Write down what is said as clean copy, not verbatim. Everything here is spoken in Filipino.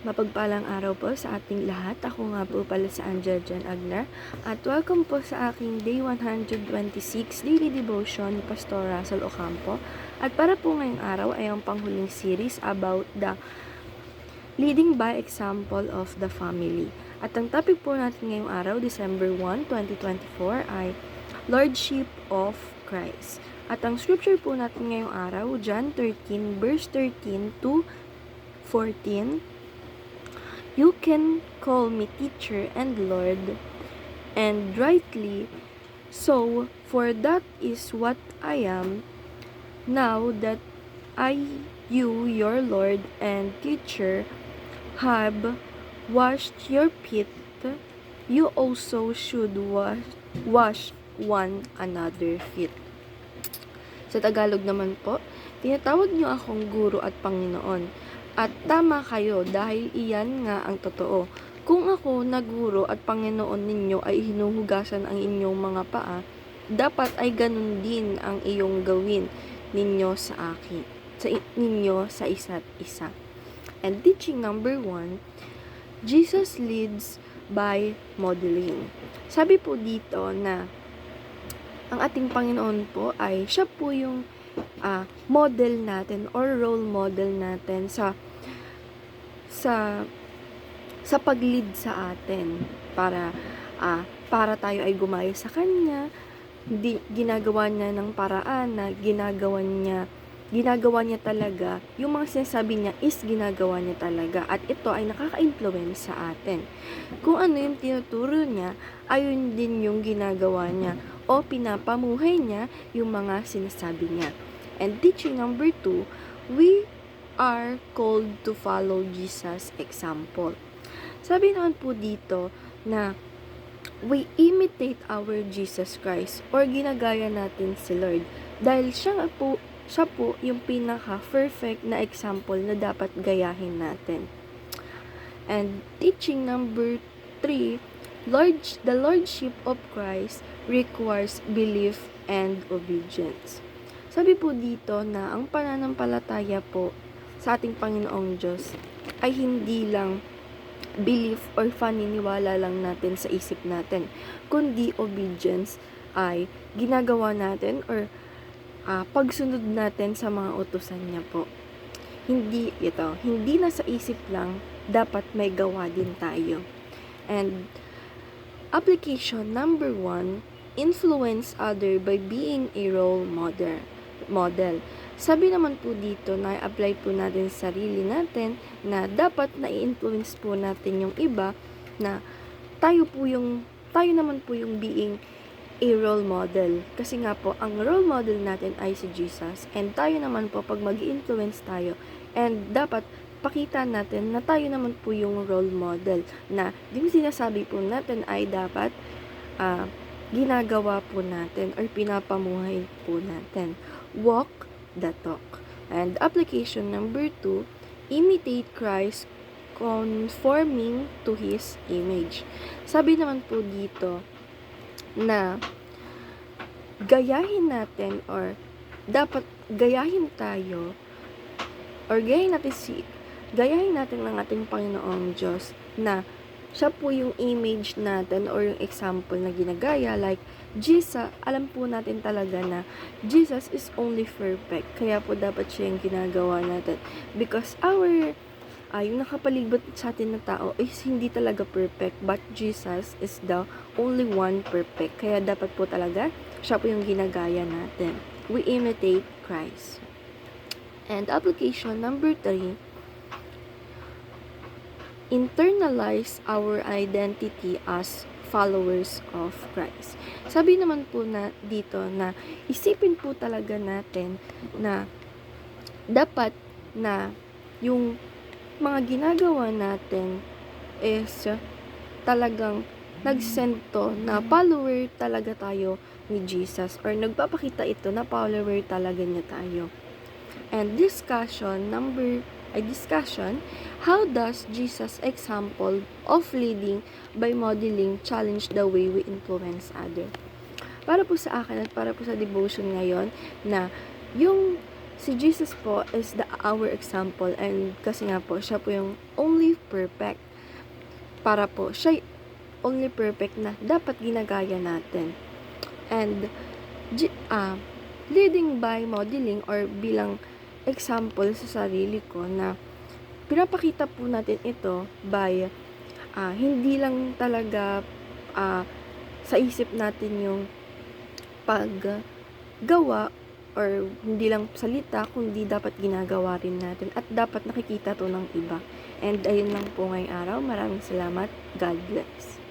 Mapagpalang araw po sa ating lahat. Ako nga po pala si Angel Jan Agner at welcome po sa aking Day 126 Daily Devotion ni Pastor Russell Ocampo. At para po ngayong araw ay ang panghuling series about the leading by example of the family. At ang topic po natin ngayong araw, December 1, 2024 ay Lordship of Christ. At ang scripture po natin ngayong araw, John 13 verse 13 to 14. You can call me teacher and Lord, and rightly so, for that is what I am. Now that you, your Lord and teacher, have washed your feet, you also should wash one another feet. Sa Tagalog naman po, tinatawag niyo akong guro at Panginoon. At tama kayo dahil iyan nga ang totoo. Kung ako na guro at Panginoon ninyo ay hinuhugasan ang inyong mga paa, dapat ay ganun din ang iyong gawin ninyo sa akin, ninyo sa isa't isa. And teaching number 1, Jesus leads by modeling. Sabi po dito na ang ating Panginoon po ay siya po yung model natin or role model natin sa pag-lead sa atin para tayo ay gumaya sa kanya. Ginagawa niya ng paraan na ginagawa niya talaga. Yung mga sinasabi niya is ginagawa niya talaga at ito ay nakaka-influence sa atin. Kung ano yung tinuturo niya, ayun din yung ginagawa niya o pinapamuhay niya yung mga sinasabi niya. And teaching number 2, we are called to follow Jesus' example. Sabi naman po dito na we imitate our Jesus Christ or ginagaya natin si Lord dahil siya po yung pinaka-perfect na example na dapat gayahin natin. And teaching number 3, the Lordship of Christ requires belief and obedience. Sabi po dito na ang pananampalataya po sa ating Panginoong Diyos ay hindi lang belief or paniniwala lang natin sa isip natin, kundi obedience ay ginagawa natin or pagsunod natin sa mga utusan niya po. Hindi na sa isip lang, dapat may gawa din tayo. And application number 1, influence other by being a role model. Sabi naman po dito na i-apply po natin sa sarili natin na dapat na i-influence po natin yung iba na tayo naman po yung being a role model. Kasi nga po, ang role model natin ay si Jesus and tayo naman po pag mag-influence tayo and dapat pakita natin na tayo naman po yung role model na yung sinasabi po natin ay dapat ginagawa po natin or pinapamuhay po natin. Walk the talk. And application number 2, imitate Christ conforming to His image. Sabi naman po dito na gayahin natin or dapat gayahin tayo or gayahin natin ng ating Panginoong Diyos na siya po yung image natin or yung example na ginagaya. Like Jesus, alam po natin talaga na Jesus is only perfect. Kaya po dapat siya yung ginagawa natin. Because yung nakapaligid sa atin na tao is hindi talaga perfect. But Jesus is the only one perfect. Kaya dapat po talaga siya po yung ginagaya natin. We imitate Christ. And application number 3, internalize our identity as followers of Christ. Sabi naman po na dito na isipin po talaga natin na dapat na yung mga ginagawa natin is talagang nagsento na follower talaga tayo ni Jesus or nagpapakita ito na follower talaga niya tayo. And discussion, how does Jesus' example of leading by modeling challenge the way we influence others? Para po sa akin at para po sa devotion ngayon na yung Si Jesus po is our example, and kasi nga po, siya po yung only perfect. Para po, siya only perfect na dapat ginagaya natin. And leading by modeling or bilang example sa sarili ko na pinapakita po natin ito by hindi lang talaga sa isip natin yung paggawa or hindi lang salita, kundi dapat ginagawa rin natin at dapat nakikita to ng iba. And ayun lang po ngayong araw. Maraming salamat. God bless.